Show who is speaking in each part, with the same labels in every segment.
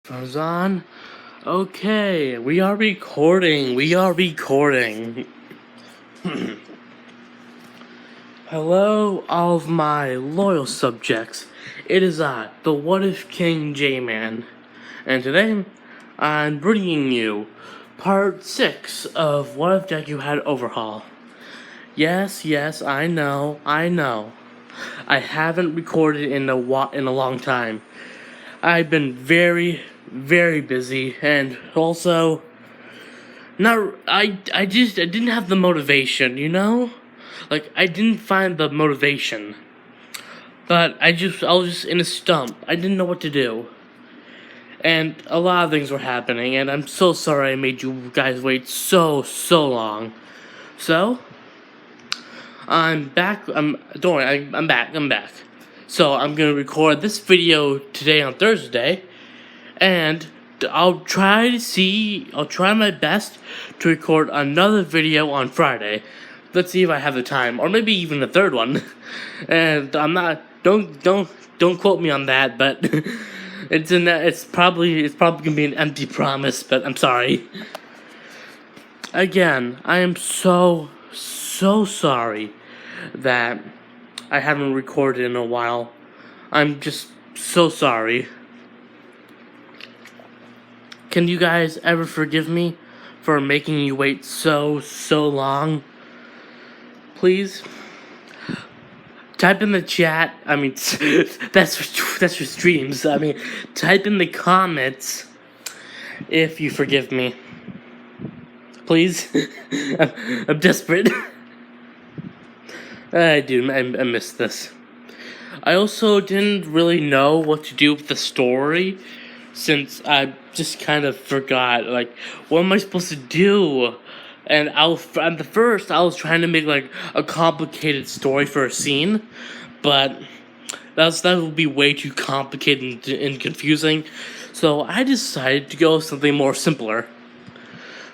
Speaker 1: Phone's on. Okay, we are recording. Hello, all of my loyal subjects. It is I, the What If King J-Man. And today, I'm bringing you part 6 of What If Deku had overhaul. Yes, I know. I haven't recorded in a long time. I've been very busy, and also I didn't have the motivation, Like, I didn't find the motivation. But I was just in a stump. I didn't know what to do. And a lot of things were happening, and I'm so sorry I made you guys wait so long. So, I'm back. Don't worry, I'm back. So, I'm gonna record this video today on Thursday, and I'll try my best to record another video on Friday. Let's see if I have the time, or maybe even a third one. And I'm not. Don't quote me on that, but it's probably gonna be an empty promise. But I'm sorry. Again, I am so sorry that I haven't recorded in a while. I'm just so sorry. Can you guys ever forgive me for making you wait so long? Please type in the chat. I mean, that's for streams. I mean, type in the comments if you forgive me. Please, I'm desperate. I miss this. I also didn't really know what to do with the story, since I just kind of forgot, like, what am I supposed to do? And at the first, I was trying to make, like, a complicated story for a scene, but that would be way too complicated and confusing, so I decided to go with something more simpler.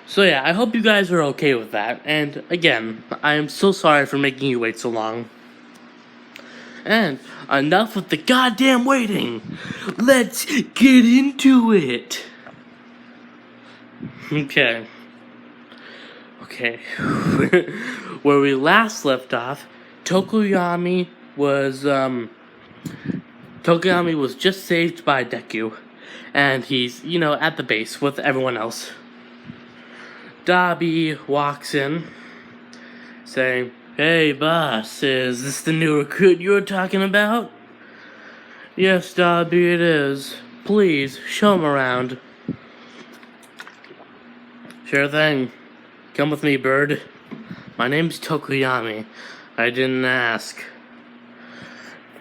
Speaker 1: So yeah, I hope you guys are okay with that, and again, I am so sorry for making you wait so long. And enough with the goddamn waiting! Let's get into it! Okay. Where we last left off, Tokoyami was just saved by Deku. And he's, at the base with everyone else. Dabi walks in, saying, "Hey, boss, is this the new recruit you were talking about?" "Yes, Dabi, it is. Please, show him around." "Sure thing. Come with me, bird. My name's Tokoyami. I didn't ask."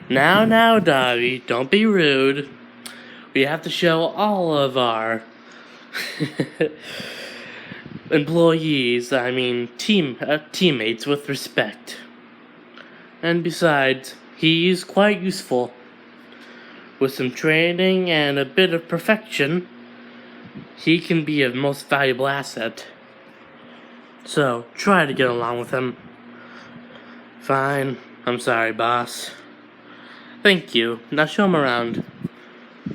Speaker 1: Now, Dabi, don't be rude. We have to show all of our teammates with respect. And besides, he's quite useful. With some training and a bit of perfection, he can be a most valuable asset. So, try to get along with him. Fine. I'm sorry, boss. Thank you. Now show him around.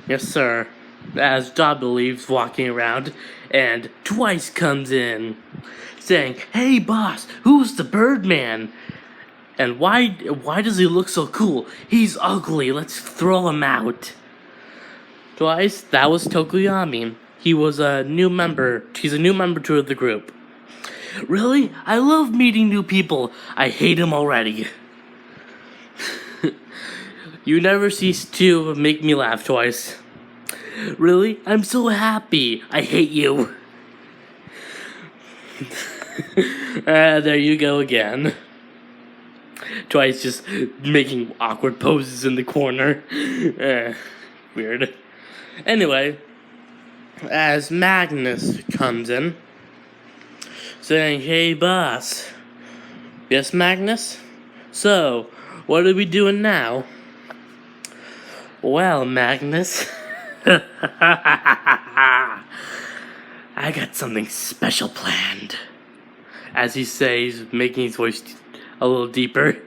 Speaker 1: Yes, sir. As Dabi leaves walking around, and Twice comes in, saying, "Hey, boss, who's the Birdman? And why does he look so cool? He's ugly. Let's throw him out." Twice, that was Tokoyami. He was a new member. He's a new member to the group. "Really? I love meeting new people. I hate him already." You never cease to make me laugh, Twice. "Really? I'm so happy. I hate you." There you go again. Twice just making awkward poses in the corner. Weird. Anyway, as Magnus comes in, saying, "Hey, boss." "Yes, Magnus? So, what are we doing now?" "Well, Magnus, I got something special planned." As he says, making his voice a little deeper.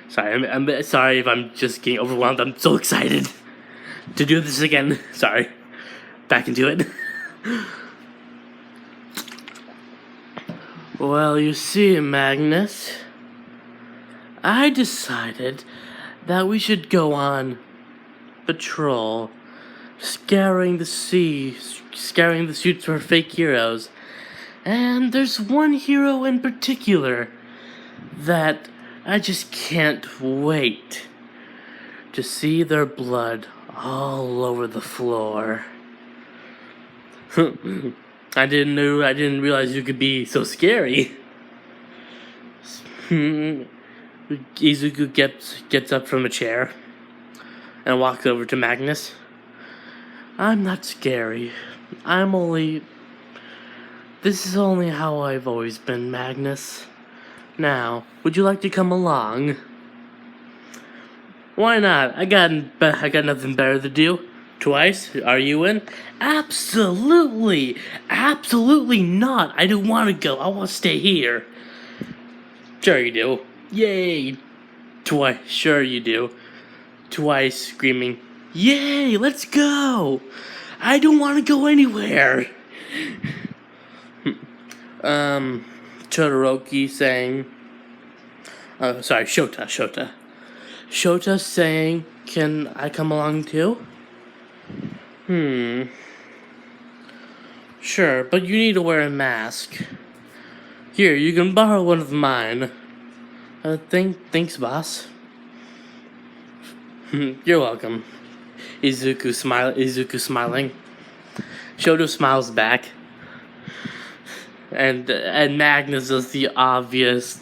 Speaker 1: Sorry, I'm sorry if I'm just getting overwhelmed. I'm so excited to do this again. Sorry. back into it. Well, you see, Magnus, I decided that we should go on patrol, scouring the streets for fake heroes. And there's one hero in particular that I just can't wait to see their blood all over the floor. I didn't realize you could be so scary. Izuku gets up from a chair and walks over to Magnus. I'm not scary. This is only how I've always been, Magnus. Now, would you like to come along? Why not? I got nothing better to do. Twice? Are you in? Absolutely! Absolutely not! I don't want to go. I want to stay here. Sure you do. Yay! Twice. Sure you do. Twice screaming, yay! Let's go! I don't want to go anywhere! Todoroki saying... Shota. Shota saying, can I come along too? Sure, but you need to wear a mask. Here, you can borrow one of mine. Thanks, boss. You're welcome. Izuku smiling. Shota smiles back. And Magnus does the obvious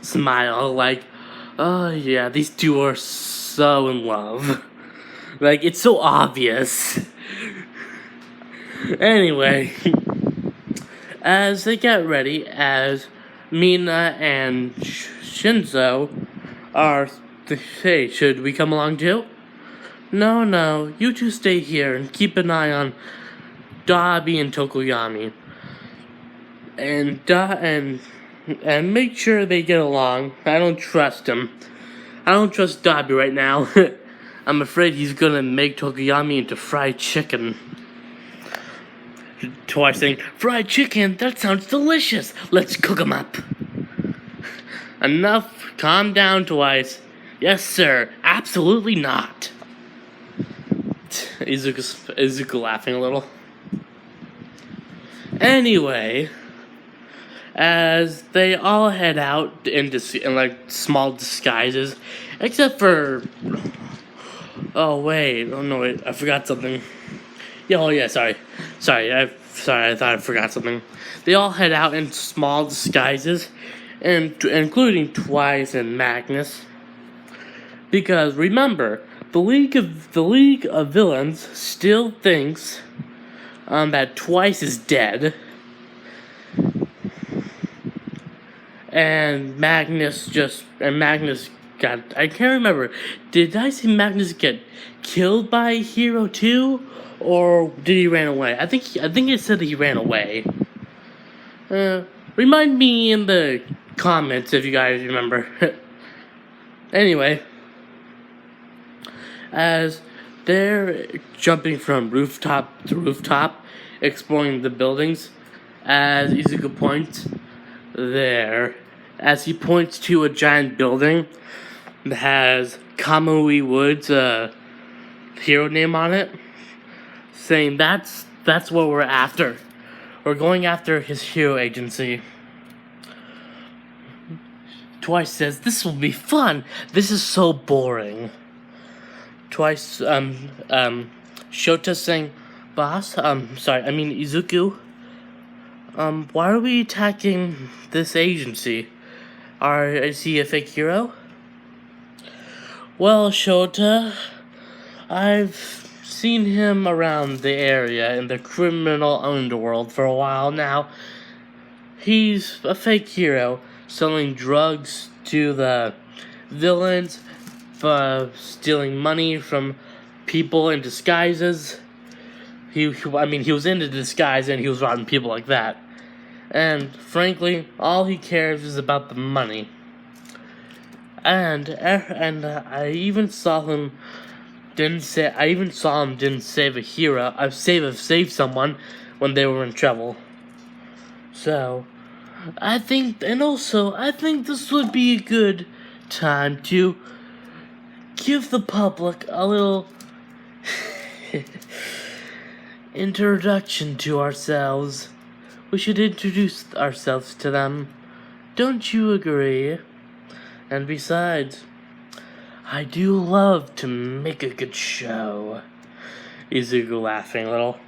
Speaker 1: smile, like, oh yeah, these two are so in love. Like, it's so obvious. Anyway, as they get ready, as Mina and Shinzo are, hey, should we come along too? No, you two stay here and keep an eye on Dabi and Tokoyami. And make sure they get along. I don't trust him. I don't trust Dabi right now. I'm afraid he's gonna make Tokoyami into fried chicken. Twice saying, fried chicken? That sounds delicious. Let's cook him up. Enough. Calm down, Twice. Yes, sir. Absolutely not. Izuku laughing a little. Anyway, as they all head out in like small disguises, except for... Oh wait, I forgot something. Sorry, I thought I forgot something. They all head out in small disguises, including Twice and Magnus. Because remember, the League of Villains still thinks that Twice is dead. And Magnus got... I can't remember. Did I see Magnus get killed by Hero 2? Or did he ran away? I think it said that he ran away. Remind me in the comments if you guys remember. Anyway, as they're jumping from rooftop to rooftop, exploring the buildings, as Izuku points there, as he points to a giant building that has Kamui Woods' hero name on it, saying that's what we're after. We're going after his hero agency. Twice says, this will be fun. This is so boring. Twice, Shota saying, boss, Izuku, why are we attacking this agency? Is he a fake hero? Well, Shota, I've seen him around the area in the criminal underworld for a while now. He's a fake hero, selling drugs to the villains, stealing money from people in disguises. He was in a disguise and he was robbing people like that. And frankly, all he cares is about the money. And I even saw him I even saw him didn't save a hero. Save someone when they were in trouble. So, I think this would be a good time to give the public a little introduction to ourselves. We should introduce ourselves to them. Don't you agree? And besides, I do love to make a good show. Izuku laughing a little.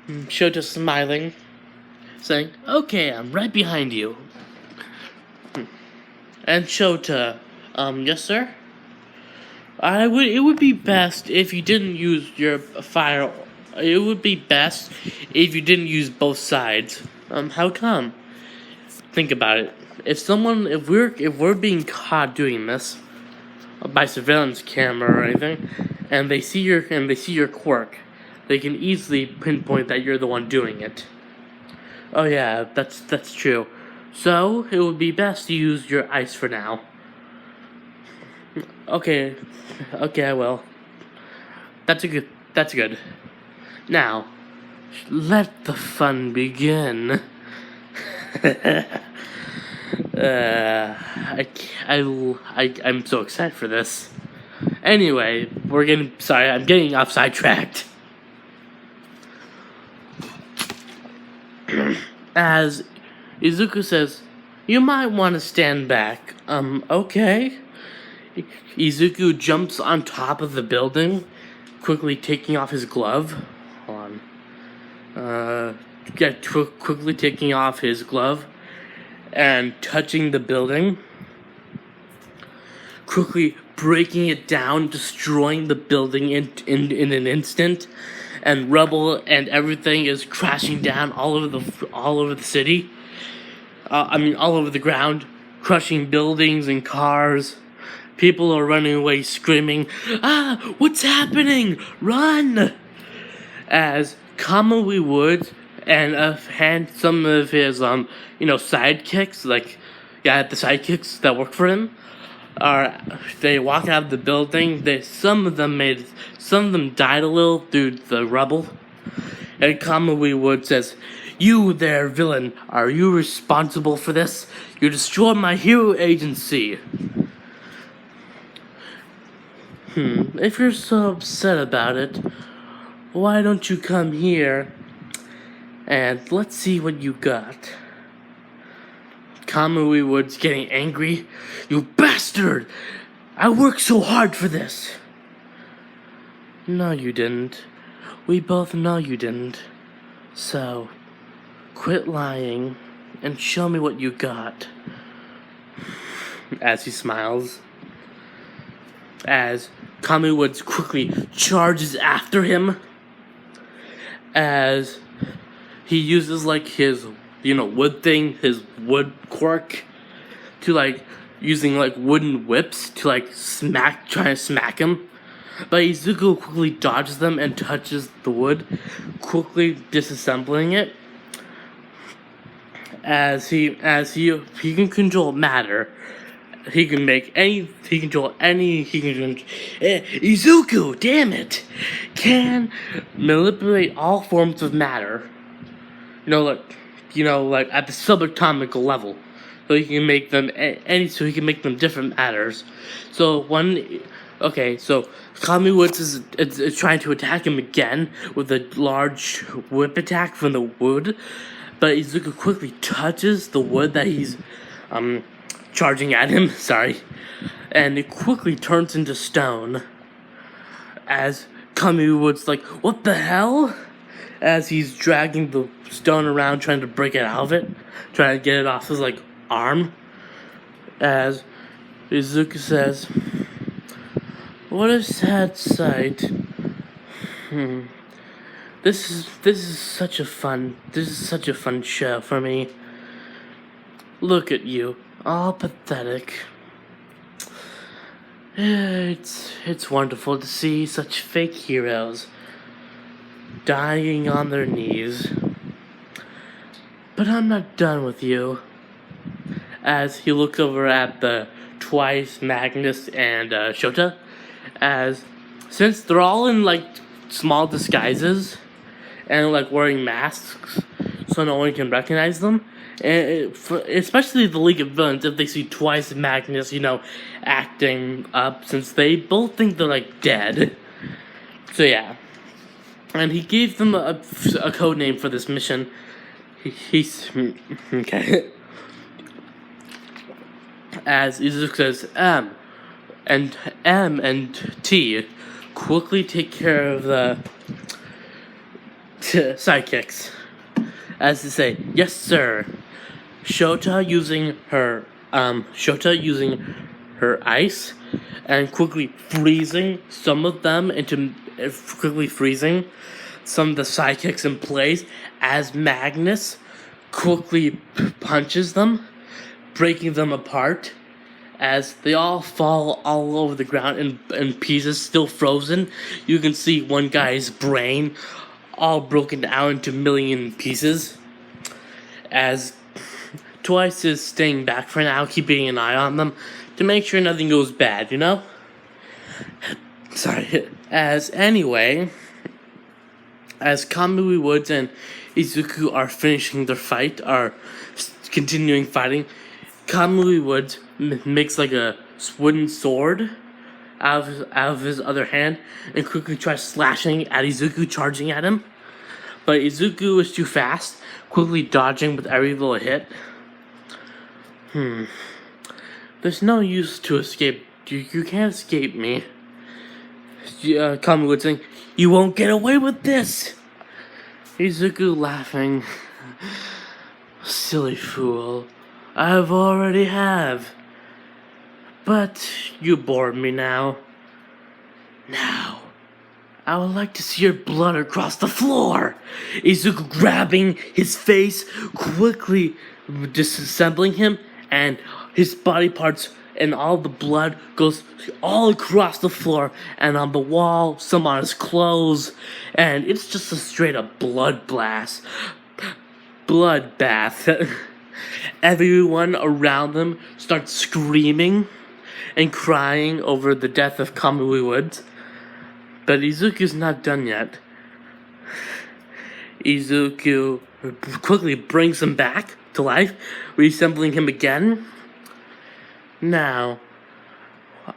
Speaker 1: Shota smiling, saying, "Okay, I'm right behind you." And Shota, yes sir? It would be best if you didn't use your fire. It would be best if you didn't use both sides. How come? Think about it. If we're being caught doing this by surveillance camera or anything, and they see your quirk, they can easily pinpoint that you're the one doing it. Oh yeah, that's true. So it would be best to use your ice for now. Okay, I will. That's good. Now, let the fun begin. I'm so excited for this. Anyway, I'm getting off sidetracked. As Izuku says, "You might want to stand back." Okay. Izuku jumps on top of the building, quickly taking off his glove. Hold on. Quickly taking off his glove and touching the building. Quickly breaking it down, destroying the building in an instant, and rubble and everything is crashing down all over the city. All over the ground, crushing buildings and cars. People are running away, screaming, "Ah, what's happening? Run!" As Kamui Woods and some of his sidekicks, the sidekicks that work for him, they walk out of the building. Some of them died a little through the rubble. And Kamui Wood says, "You there, villain, are you responsible for this? You destroyed my hero agency." If you're so upset about it, why don't you come here and let's see what you got. Kamui Wood's getting angry. "You bastard! I worked so hard for this!" "No, you didn't. We both know you didn't. So, quit lying and show me what you got." As he smiles. As Kamui Woods quickly charges after him. As he uses his his wood quirk to using wooden whips to try to smack him. But Izuku quickly dodges them and touches the wood, quickly disassembling it. As he can control matter. Izuku, damn it, can manipulate all forms of matter. At the subatomic level, so he can make them different matters. So Kamui Woods is trying to attack him again with a large whip attack from the wood, but Izuku quickly touches the wood that he's charging at him. And it quickly turns into stone. As Kamui Woods "What the hell?" As he's dragging the stone around, trying to break it out of it, trying to get it off his arm. As Izuku says, "What a sad sight. This is such a fun show for me. Look at you, all pathetic. It's wonderful to see such fake heroes dying on their knees. But I'm not done with you." As he looks over at the Twice, Magnus, and Shota, as since they're all in like small disguises and like wearing masks, so no one can recognize them. And especially the League of Villains, if they see Twice Magnus, acting up, since they both think they're like dead. So yeah, and he gave them a code name for this mission. He's okay. As Izuku says, M and T quickly take care of the sidekicks. As they say, yes sir. Shota using her ice and quickly freezing some of them into freezing some of the sidekicks in place as Magnus quickly punches them, breaking them apart as they all fall all over the ground in pieces, still frozen. You can see one guy's brain all broken down into million pieces as Twice is staying back for now, keeping an eye on them to make sure nothing goes bad, Sorry. As Kamui Woods and Izuku are finishing their fight, are continuing fighting, Kamui Woods makes like a wooden sword out of his other hand and quickly tries slashing at Izuku, charging at him. But Izuku is too fast, quickly dodging with every little hit. There's no use to escape. You can't escape me. Kamui Woods saying, you won't get away with this! Izuku laughing. Silly fool. I've already have. But you bored me now. Now, I would like to see your blood across the floor! Izuku grabbing his face, quickly disassembling him, and his body parts and all the blood goes all across the floor and on the wall, some on his clothes, and it's just a straight up bloodbath. Everyone around them starts screaming and crying over the death of Kamui Woods, but Izuku's not done yet. Izuku quickly brings him back to life, reassembling him again. Now,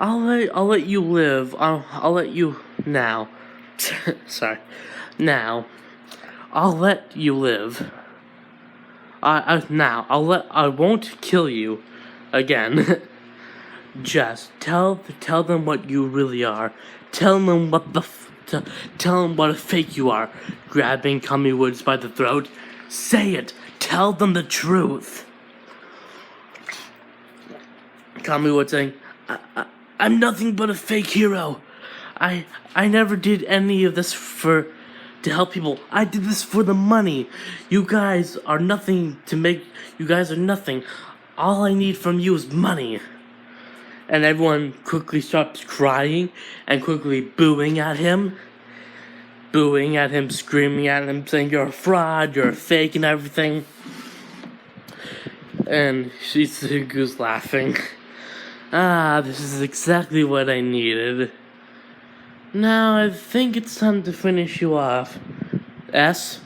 Speaker 1: I'll let you live. I'll let you now. Sorry. Now, I'll let you live. I won't kill you again. Just tell them what you really are. Tell them what a fake you are. Grabbing Kamui Woods by the throat. Say it. Tell them the truth. Kamui Woods saying, I'm nothing but a fake hero. I never did any of this to help people. I did this for the money. You guys are nothing to make. You guys are nothing. All I need from you is money. And everyone quickly stops crying and quickly booing at him, screaming at him, saying you're a fraud, you're a fake, and everything. And Shizuku's laughing. This is exactly what I needed. Now I think it's time to finish you off. S?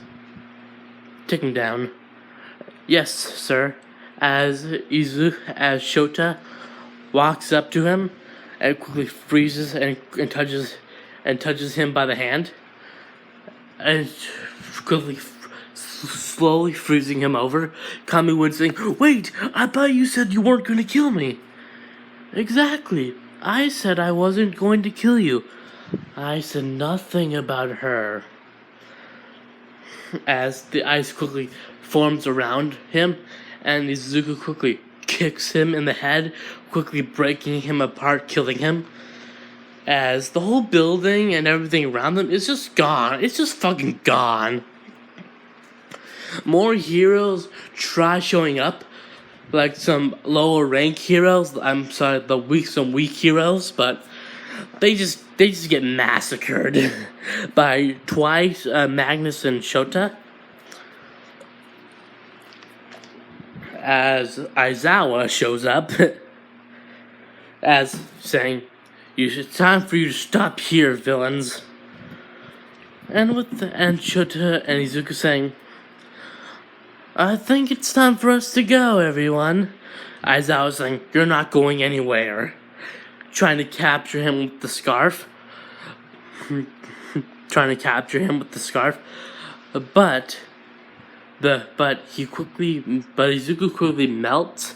Speaker 1: Take him down. Yes, sir. As Shota walks up to him and quickly freezes and touches him by the hand, and quickly slowly freezing him over. Kamui Woods saying, wait, I thought you said you weren't going to kill me. Exactly. I said I wasn't going to kill you. I said nothing about her. As the ice quickly forms around him, and Izuku quickly kicks him in the head, quickly breaking him apart, killing him. As the whole building and everything around them is just gone. It's just fucking gone. More heroes try showing up, like some lower rank heroes. I'm sorry, some weak heroes, but they just get massacred by Twice, Magnus, and Shota. As Aizawa shows up, as saying, "It's time for you to stop here, villains." And Shota and Izuku saying, "I think it's time for us to go, everyone." Aizawa saying, "You're not going anywhere." Trying to capture him with the scarf. Trying to capture him with the scarf. But Izuku quickly melts,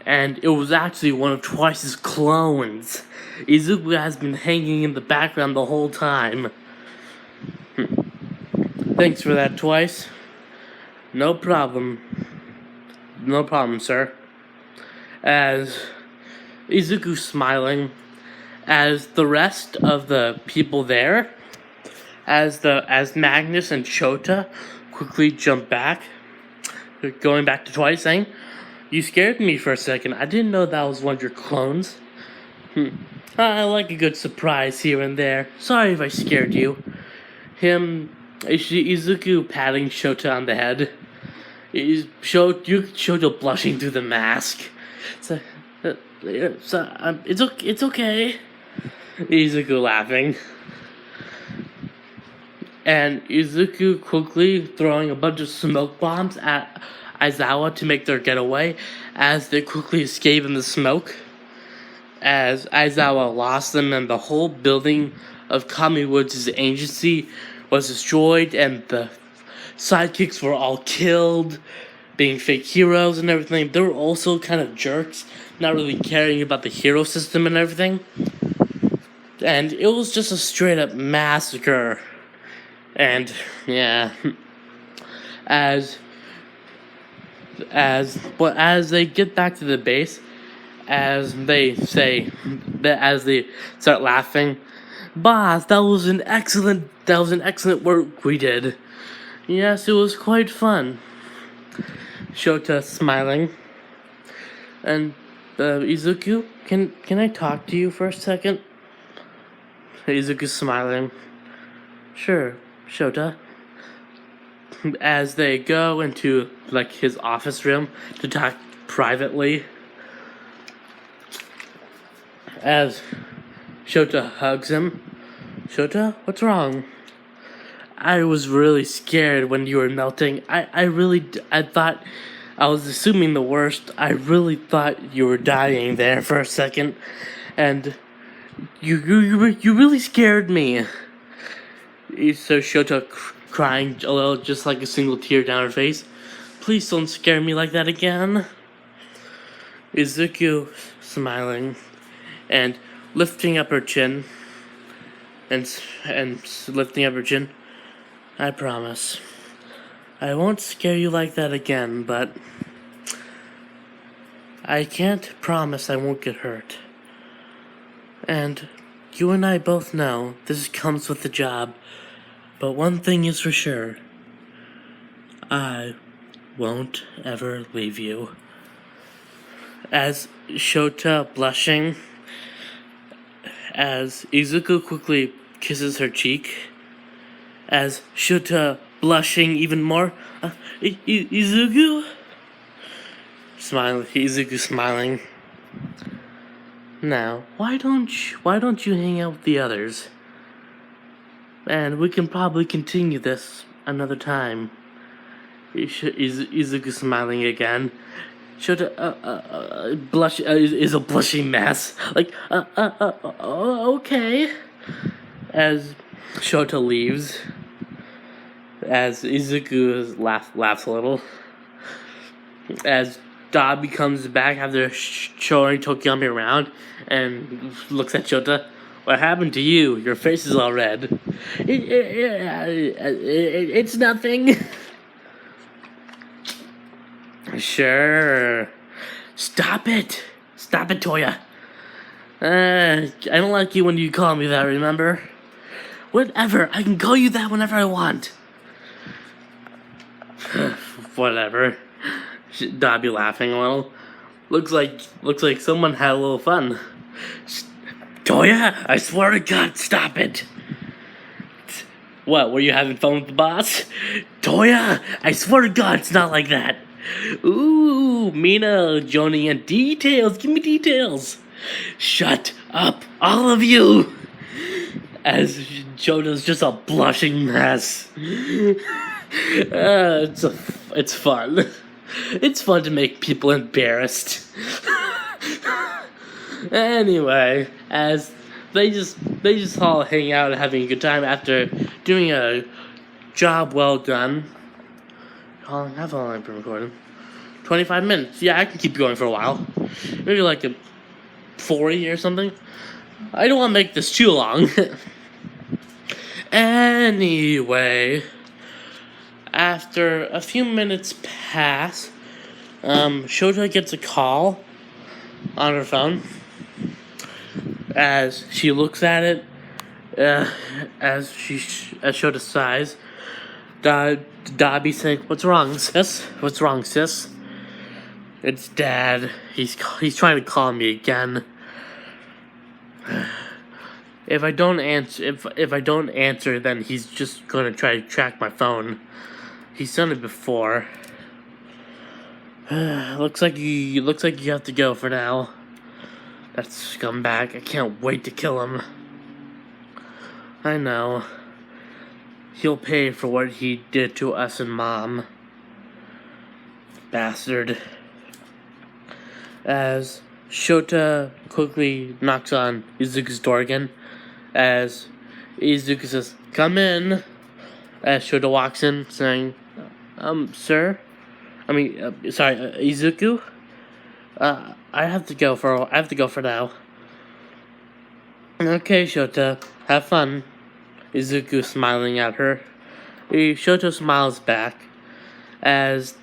Speaker 1: and it was actually one of Twice's clones. Izuku has been hanging in the background the whole time. Thanks for that, Twice. No problem. No problem, sir. As Izuku smiling, as the rest of the people there, as Magnus and Shota quickly jump back, going back to Twice, saying, "You scared me for a second. I didn't know that was one of your clones." I like a good surprise here and there. Sorry if I scared you. Izuku patting Shota on the head. Shota blushing through the mask. It's okay. Izuku laughing. And Izuku quickly throwing a bunch of smoke bombs at Aizawa to make their getaway as they quickly escape in the smoke. As Aizawa lost them and the whole building of Kamiwood's agency was destroyed and the sidekicks were all killed, being fake heroes and everything. They were also kind of jerks, not really caring about the hero system and everything. And it was just a straight up massacre. And yeah, as they get back to the base, as they start laughing, "Boss, that was an excellent work we did." "Yes, it was quite fun." Shota smiling. And Izuku, can I talk to you for a second? Izuku smiling. "Sure, Shota." As they go into his office room to talk privately, as Shota hugs him. "Shota, what's wrong?" "I was really scared when you were melting. I thought, I was assuming the worst. I really thought you were dying there for a second, and you really scared me." So Shota crying a little, just like a single tear down her face. "Please don't scare me like that again." Izuku smiling and lifting up her chin, and lifting up her chin. "I promise, I won't scare you like that again, but I can't promise I won't get hurt. And you and I both know this comes with the job, but one thing is for sure, I won't ever leave you." As Shota blushing, as Izuku quickly kisses her cheek, as Shota blushing even more, Izuku? Izuku smiling. "Now, why don't you hang out with the others? And we can probably continue this another time." Izuku smiling again. Shota is a blushing mess. Okay. As Shota leaves, as Izuku laughs a little, as Dabi comes back after showing Tokiyami around and looks at Shota. "What happened to you? Your face is all red." It's nothing." "Sure. Stop it, Toya. I don't like you when you call me that, remember? Whatever, I can call you that whenever I want." Whatever. Dabi laughing a little. Looks like someone had a little fun. "Toya, I swear to God, stop it." "What, were you having fun with the boss?" "Toya, I swear to God, it's not like that." "Ooh, Mina joining in. Details, give me details." Shut up, all of you! As Shota's just a blushing mess. It's fun. It's fun to make people embarrassed. Anyway, as they just all hang out and having a good time after doing a job well done. How long have I been recording? 25 minutes. Yeah, I can keep going for a while. Maybe like a 40 or something. I don't want to make this too long. Anyway, after a few minutes pass, Shota gets a call on her phone. As she looks at it, as Shota sighs, Dobby saying, "What's wrong, sis? What's wrong, sis?" It's Dad. He's trying to call me again. If I don't answer, then he's just gonna try to track my phone. He's done it before. Looks like you have to go for now. That scumbag. I can't wait to kill him. I know. He'll pay for what he did to us and Mom. Bastard. As Shota quickly knocks on Izuku's door again, as Izuku says, "Come in," as Shota walks in, saying, "Sir? Izuku? I have to go for now." "Okay, Shota, have fun." Izuku smiling at her. Shota smiles back, as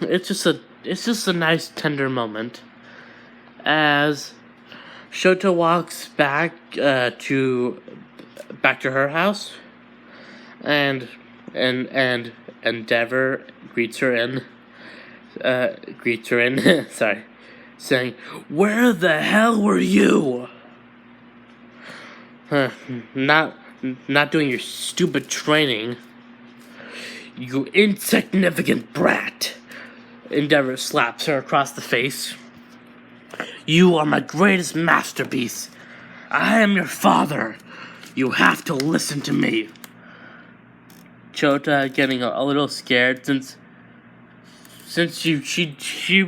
Speaker 1: it's just a nice tender moment. As Shota walks back to her house, and Endeavor greets her in. Sorry, saying, "Where the hell were you?" Not doing your stupid training. "You insignificant brat." Endeavor slaps her across the face. "You are my greatest masterpiece. I am your father. You have to listen to me." Shota getting a little scared since she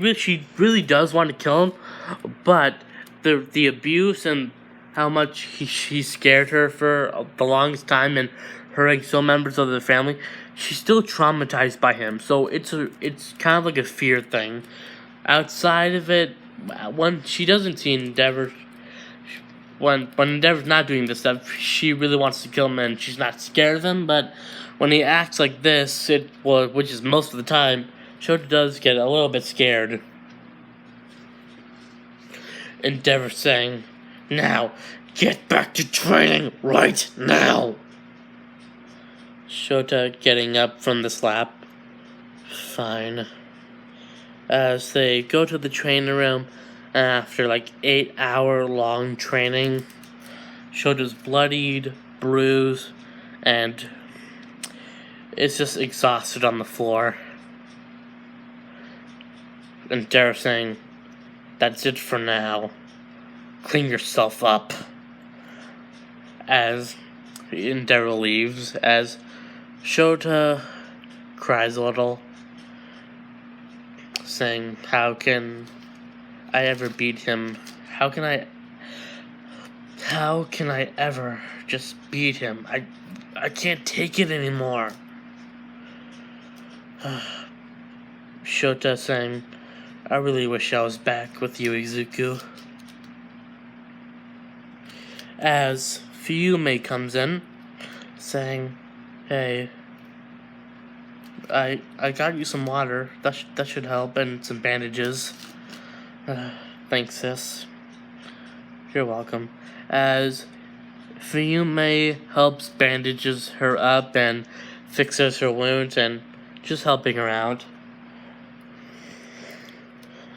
Speaker 1: really does want to kill him, but the abuse and how much he scared her for the longest time and hurting some members of the family, she's still traumatized by him. So it's kind of like a fear thing. Outside of it, when she doesn't see Endeavor, when Endeavor's not doing this stuff, she really wants to kill him and she's not scared of him. But when he acts like this, which is most of the time, Shota does get a little bit scared. Endeavor saying, "Now, get back to training right now." Shota getting up from the slap. Fine. As they go to the training room after like 8-hour long training, Shota's bloodied, bruised, and is just exhausted on the floor. And Endeavor saying, "That's it for now. Clean yourself up." As Endeavor leaves, as Shota cries a little, saying, "How can I ever beat him? How can I ever just beat him? I can't take it anymore." Shota saying, "I really wish I was back with you, Izuku." As Fiume comes in, saying, "Hey, I got you some water. That should help, and some bandages." Thanks, sis. You're welcome. As Fiume helps bandages her up and fixes her wounds and just helping her out.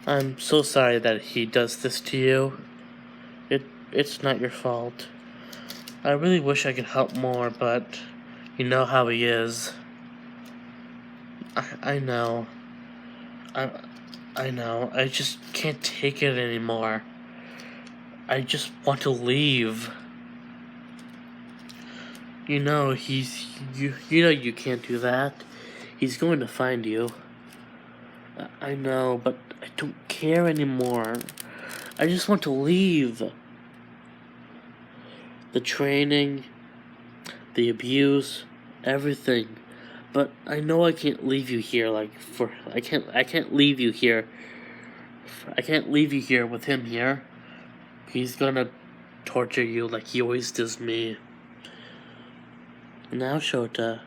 Speaker 1: "I'm so sorry that he does this to you. It's not your fault. I really wish I could help more, but you know how he is." I know. I know. I just can't take it anymore. I just want to leave. You know, you know you can't do that. He's going to find you. I know, but I don't care anymore. I just want to leave. The training, the abuse, everything. But I know I can't leave you here I can't leave you here. I can't leave you here with him here. He's gonna torture you like he always does me. Now, Shota,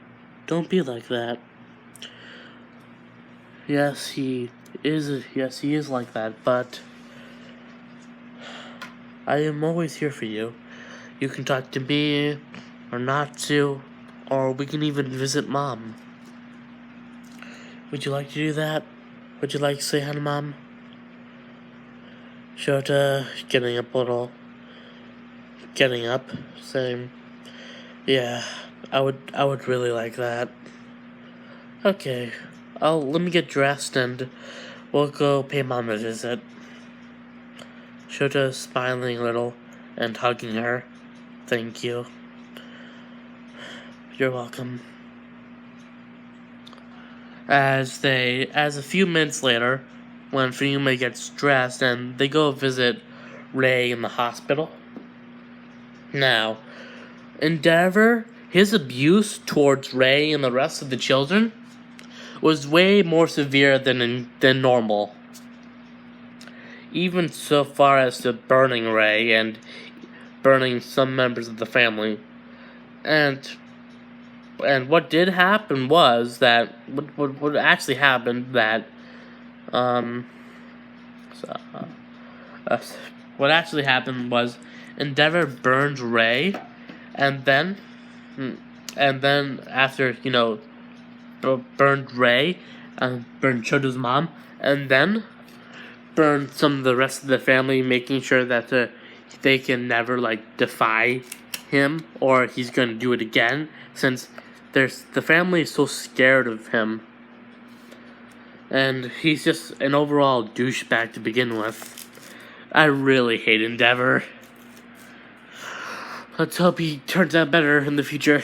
Speaker 1: don't be like that. Yes, he is like that, but I am always here for you. You can talk to me, or not to, or we can even visit Mom. Would you like to do that? Would you like to say hi to Mom? Shota, getting up, saying, yeah, I would really like that. Okay, let me get dressed and we'll go pay Mom a visit. Shota smiling a little and hugging her. Thank you. You're welcome. As a few minutes later, when Fuyume gets dressed and they go visit Rei in the hospital. Now, Endeavor, his abuse towards Rei and the rest of the children was way more severe than normal. Even so far as to burning Rei and burning some members of the family. And what did happen was that what actually happened that what actually happened was Endeavor burned Rei, and then after burned Rei and burned Chodo's mom, and then burned some of the rest of the family, making sure that they can never defy him or he's gonna do it again, since the family is so scared of him. And he's just an overall douchebag to begin with. I really hate Endeavor. Let's hope he turns out better in the future.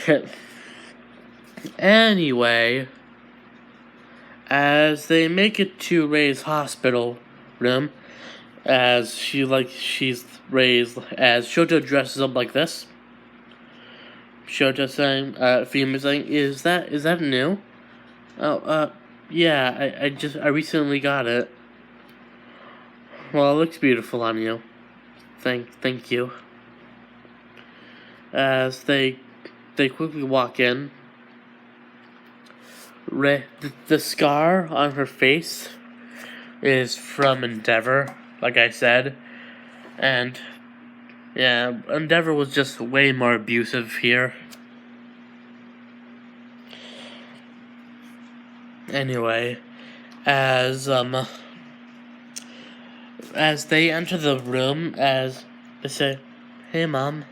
Speaker 1: Anyway, as they make it to Rei's hospital room, as Shota dresses up like this. Shota saying, Fuyume saying, is that new? Oh, yeah, I recently got it. Well, it looks beautiful on you. Thank you. As they quickly walk in, the scar on her face is from Endeavor, like I said, and yeah, Endeavor was just way more abusive here. Anyway, as they enter the room, as they say, "Hey, Mom."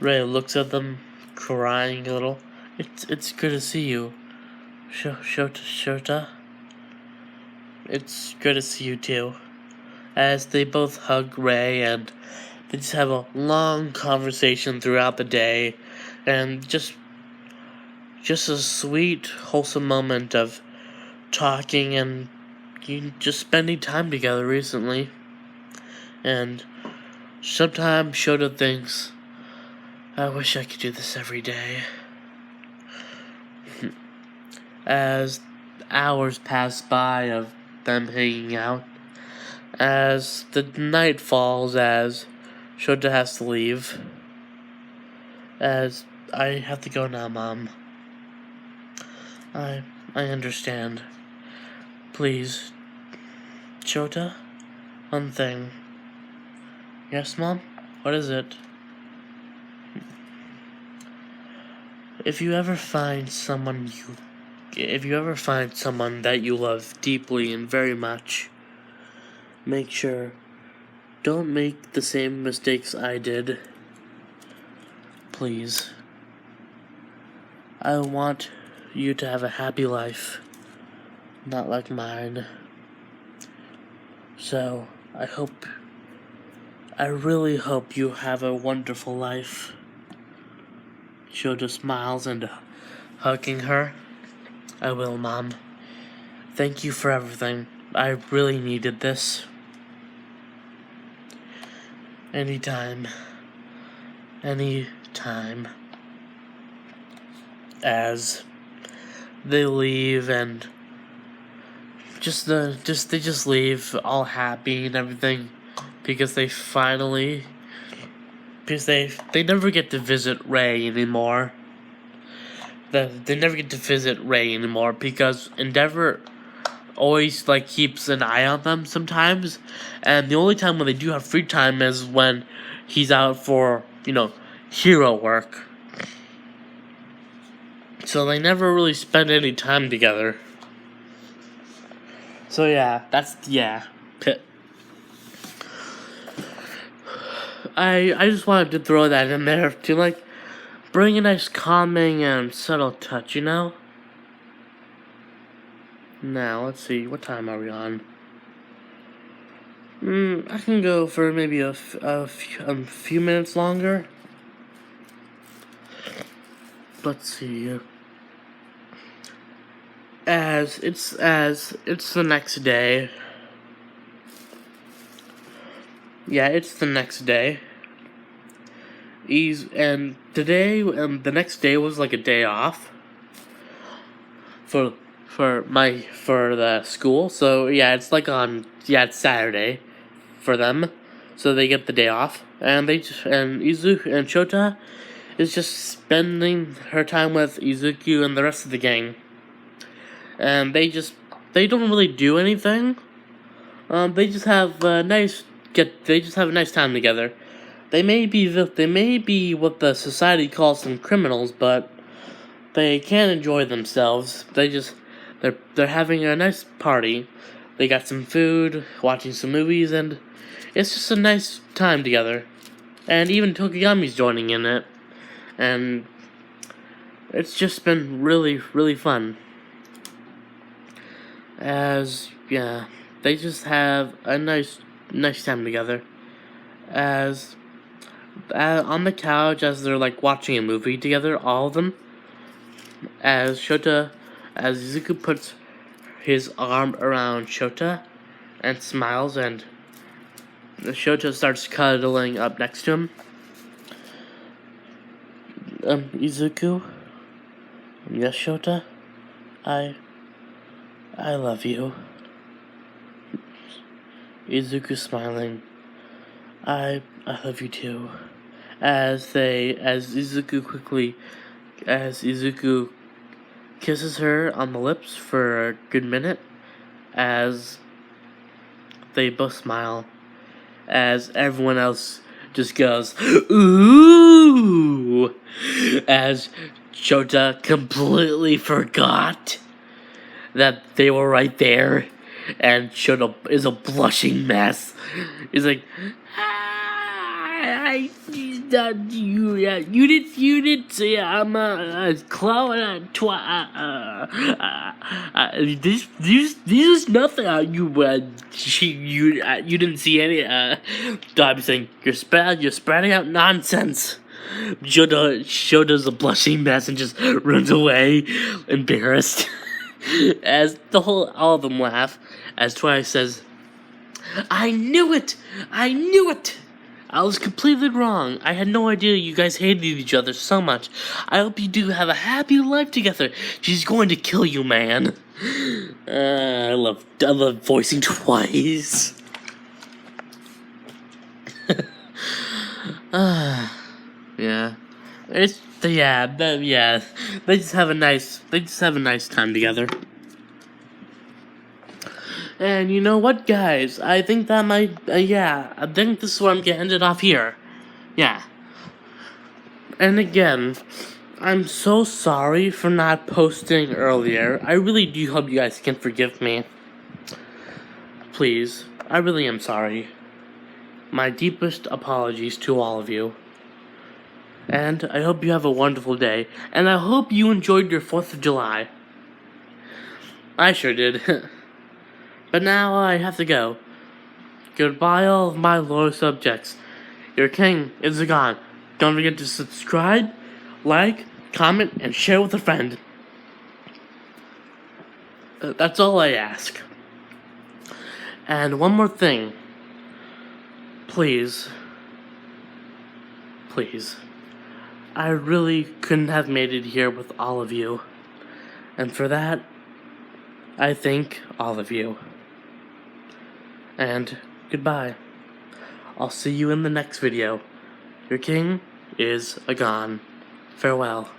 Speaker 1: Rei looks at them, crying a little. It's good to see you, Shota. It's good to see you too. As they both hug Rei and they just have a long conversation throughout the day, and just a sweet, wholesome moment of talking and just spending time together recently. And sometimes Shota thinks, I wish I could do this every day. As hours pass by of them hanging out, as the night falls, as Shota has to leave, as I have to go now, Mom. I understand. Please, Shota, one thing. Yes, Mom? What is it? If you ever find someone that you love deeply and very much, make sure, don't make the same mistakes I did. Please. I want you to have a happy life, not like mine. So, I hope I really hope you have a wonderful life. Shota smiles and hugging her. I will, Mom. Thank you for everything. I really needed this. Anytime. Anytime. As they leave and they just leave all happy and everything because they never get to visit Ray anymore. They never get to visit Ray anymore because Endeavor always keeps an eye on them sometimes, and the only time when they do have free time is when he's out for hero work. So they never really spend any time together. So yeah, I just wanted to throw that in there to bring a nice calming and subtle touch, Now, let's see, what time are we on? I can go for maybe a few minutes longer. Let's see. As it's the next day. Yeah, it's the next day. The next day was like a day off for the school. So yeah, it's it's Saturday for them, so they get the day off, and Izuku and Shota is just spending her time with Izuku and the rest of the gang, and they don't really do anything. They just have a nice time together. They may be what the society calls some criminals, but they can enjoy themselves. They're having a nice party. They got some food, watching some movies, and it's just a nice time together. And even Tokigami's joining in it. And it's just been really, really fun. They just have a nice time together. On the couch, as they're watching a movie together, all of them. As Izuku puts his arm around Shota and smiles, and Shota starts cuddling up next to him. Izuku? Yes, Shota? I love you. Izuku smiling. I love you too. As Izuku kisses her on the lips for a good minute, as they both smile, as everyone else just goes, ooh, as Shota completely forgot that they were right there, and Shota is a blushing mess. He's like, you didn't say I'm a clown. This is nothing. You didn't see any. I'm saying you're spreading out nonsense. Shota's a blushing mess and just runs away, embarrassed. As all of them laugh, as Twice says, I knew it! I was completely wrong. I had no idea you guys hated each other so much. I hope you do have a happy life together. She's going to kill you, man. I love voicing Twice. Yeah. They just have a nice time together. And you know what, guys? I think that might, I think this is where I'm gonna end it off here. Yeah. And again, I'm so sorry for not posting earlier. I really do hope you guys can forgive me. Please, I really am sorry. My deepest apologies to all of you. And I hope you have a wonderful day. And I hope you enjoyed your 4th of July. I sure did. But now I have to go. Goodbye, all of my loyal subjects. Your king is gone. Don't forget to subscribe, like, comment, and share with a friend. That's all I ask. And one more thing. Please. I really couldn't have made it here with all of you. And for that, I thank all of you. And goodbye. I'll see you in the next video. Your king is gone. Farewell.